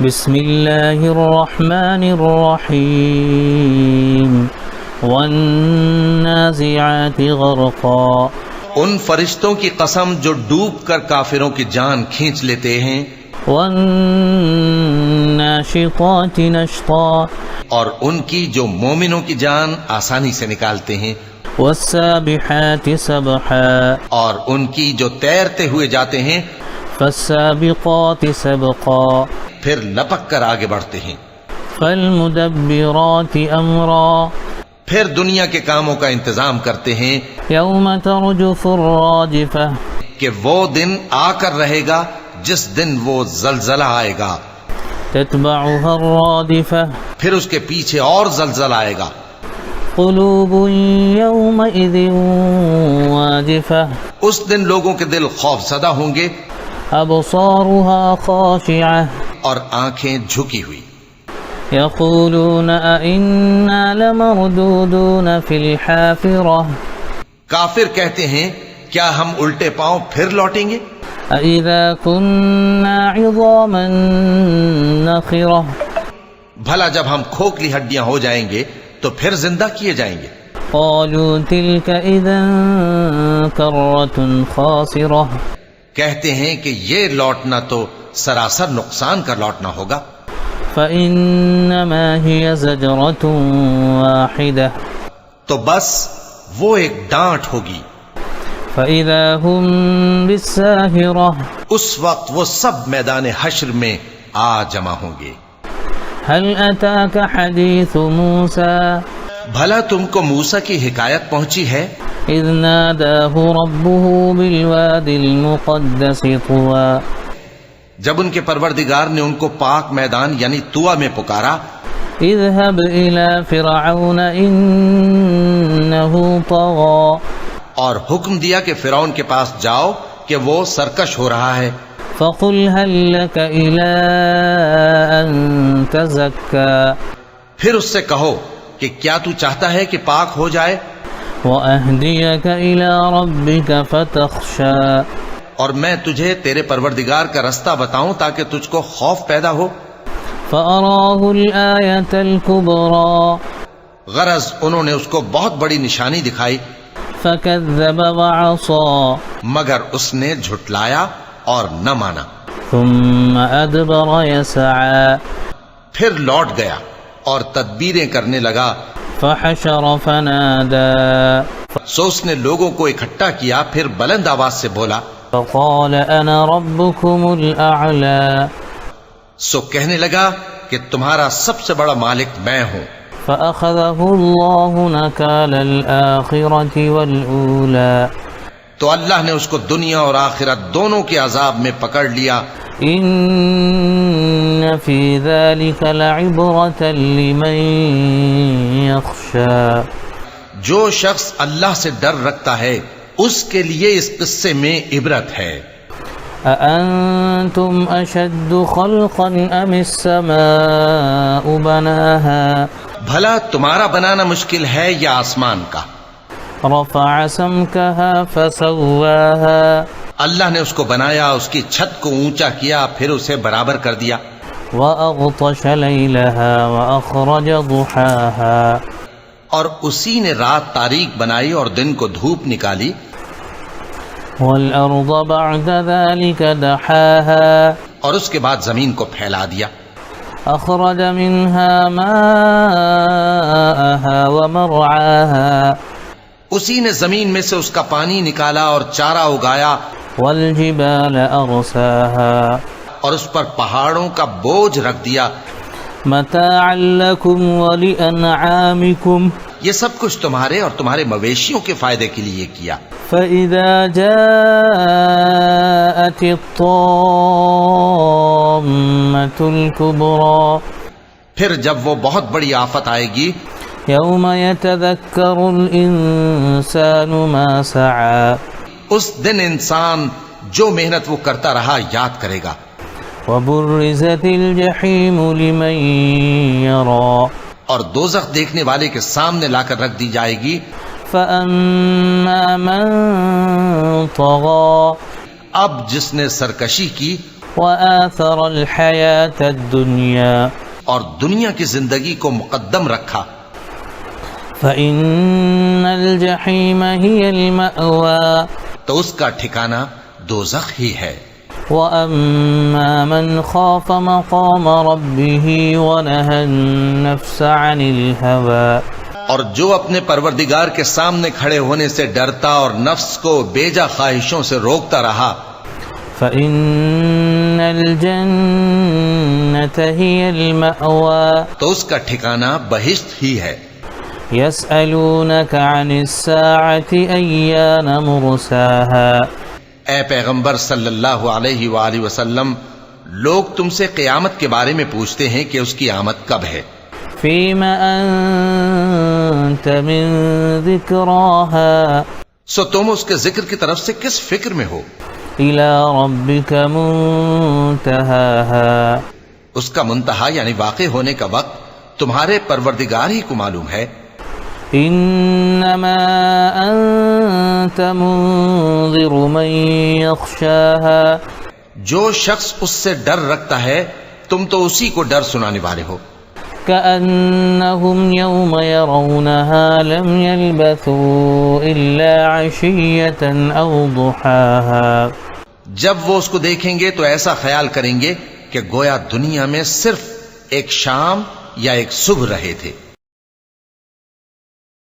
بسم اللہ الرحمن الرحیم والنازعات غرقا. ان فرشتوں کی قسم جو ڈوب کر کافروں کی جان کھینچ لیتے ہیں. والناشطات نشطا. اور ان کی جو مومنوں کی جان آسانی سے نکالتے ہیں. والسابحات سبحا. اور ان کی جو تیرتے ہوئے جاتے ہیں. فالسابقات سبقا. پھر لپک کر آگے بڑھتے ہیں. فالمدبرات امرا. پھر دنیا کے کاموں کا انتظام کرتے ہیں. یوم ترجف الراجفہ. کہ وہ دن آ کر رہے گا جس دن وہ زلزلہ آئے گا. تتبعها الرادفہ. پھر اس کے پیچھے اور زلزلہ آئے گا. قلوب یومئذ واجفہ. اس دن لوگوں کے دل خوف زدہ ہوں گے. ابصارها خاشعہ. اور آنکھیں جھکی ہوئی. یقولون ائنا لمردودون فی الحافرہ. کافر کہتے ہیں کیا ہم الٹے پاؤں پھر لوٹیں گے. اذا كنا عظاما نخرہ. بھلا جب ہم کھوکھلی ہڈیاں ہو جائیں گے تو پھر زندہ کیے جائیں گے. قالوا تلك اذا کرۃ خاسرہ. کہتے ہیں کہ یہ لوٹنا تو سراسر نقصان کا لوٹنا ہوگا. فإنما هي زجرة واحدة. تو بس وہ ایک ڈانٹ ہوگی. فإذا هم بالساهرة. اس وقت وہ سب میدان حشر میں آ جمع ہوں گے. هل أتاك حديث موسى. بھلا تم کو موسیٰ کی حکایت پہنچی ہے. إذ ناداه ربه بالواد المقدس طوى. جب ان کے پروردگار نے ان کو پاک میدان یعنی طویٰ میں پکارا. اذهب إلى فرعون إنه طغى. اور حکم دیا کہ فرعون کے پاس جاؤ کہ وہ سرکش ہو رہا ہے. فقل هل لك إلى أن تزكى. پھر اس سے کہو کہ کیا تو چاہتا ہے کہ پاک ہو جائے. وأهديك إلى ربك فتخشى. اور میں تجھے تیرے پروردگار کا رستہ بتاؤں تاکہ تجھ کو خوف پیدا ہو. فأراه الآية الكبرى. غرض انہوں نے اس کو بہت بڑی نشانی دکھائی. فكذب وعصى. مگر اس نے جھٹلایا اور نہ مانا. ثم أدبر يسعى. پھر لوٹ گیا اور تدبیریں کرنے لگا. فحشر فنادى. سو اس نے لوگوں کو اکٹھا کیا پھر بلند آواز سے بولا. فقال أنا ربكم الأعلى. سو کہنے لگا کہ تمہارا سب سے بڑا مالک میں ہوں. فأخذه الله نكال الآخرة والأولى. تو اللہ نے اس کو دنیا اور آخرت دونوں کے عذاب میں پکڑ لیا. إن في ذلك لعبرة لمن يخشى. جو شخص اللہ سے ڈر رکھتا ہے اس کے لیے اس قصے میں عبرت ہے. أأنتم أشد خلقا أم السماء بناها. بھلا تمہارا بنانا مشکل ہے یا آسمان کا. رفع سمكها فسواها. اللہ نے اس کو بنایا، اس کی چھت کو اونچا کیا، پھر اسے برابر کر دیا. وأغطش ليلها وأخرج ضحاها. اور اسی نے رات تاریک بنائی اور دن کو دھوپ نکالی. والأرض بعد ذلك دحاها. اور اس کے بعد زمین کو پھیلا دیا. أخرج منها ماءها ومرعاها. اسی نے زمین میں سے اس کا پانی نکالا اور چارہ اگایا. والجبال أرساها. اور اس پر پہاڑوں کا بوجھ رکھ دیا. متاعا لكم ولأنعامكم. یہ سب کچھ تمہارے اور تمہارے مویشیوں کے فائدے کے لیے کیا. فإذا جاءت الطامة الكبرى. پھر جب وہ بہت بڑی آفت آئے گی. يوم يتذكر الإنسان ما سعى. اس دن انسان جو محنت وہ کرتا رہا یاد کرے گا. وبرزت الجحيم لمن يرى. اور دوزخ دیکھنے والے کے سامنے لا کر رکھ دی جائے گی. فأما من طغى. اب جس نے سرکشی کی وآثر الحياة الدنيا اور دنیا کی زندگی کو مقدم رکھا، فإن الجحيم هي المأوى تو اس کا ٹھکانہ دوزخ ہی ہے۔ وأما من خاف مقام ربه ونهى النفس عن الهوى اور جو اپنے پروردگار کے سامنے کھڑے ہونے سے ڈرتا اور نفس کو بیجا خواہشوں سے روکتا رہا، فإن الجنة هي المأوى تو اس کا ٹھکانہ بہشت ہی ہے۔ يسألونك عن الساعة أيان مرساها اے پیغمبر صلی اللہ علیہ وآلہ وسلم، لوگ تم سے قیامت کے بارے میں پوچھتے ہیں کہ اس کی آمد کب ہے۔ فيم أنت من ذكراها سو تم اس کے ذکر کی طرف سے کس فکر میں ہو؟ إلى ربك منتهاها اس کا منتہا یعنی واقع ہونے کا وقت تمہارے پروردگار ہی کو معلوم ہے۔ إنما أنت منذر من يخشاها جو شخص اس سے ڈر رکھتا ہے تم تو اسی کو ڈر سنانے والے ہو۔ كأنهم يوم يرونها لم يلبثوا إلا عشية أو ضحاها جب وہ اس کو دیکھیں گے تو ایسا خیال کریں گے کہ گویا دنیا میں صرف ایک شام یا ایک صبح رہے تھے۔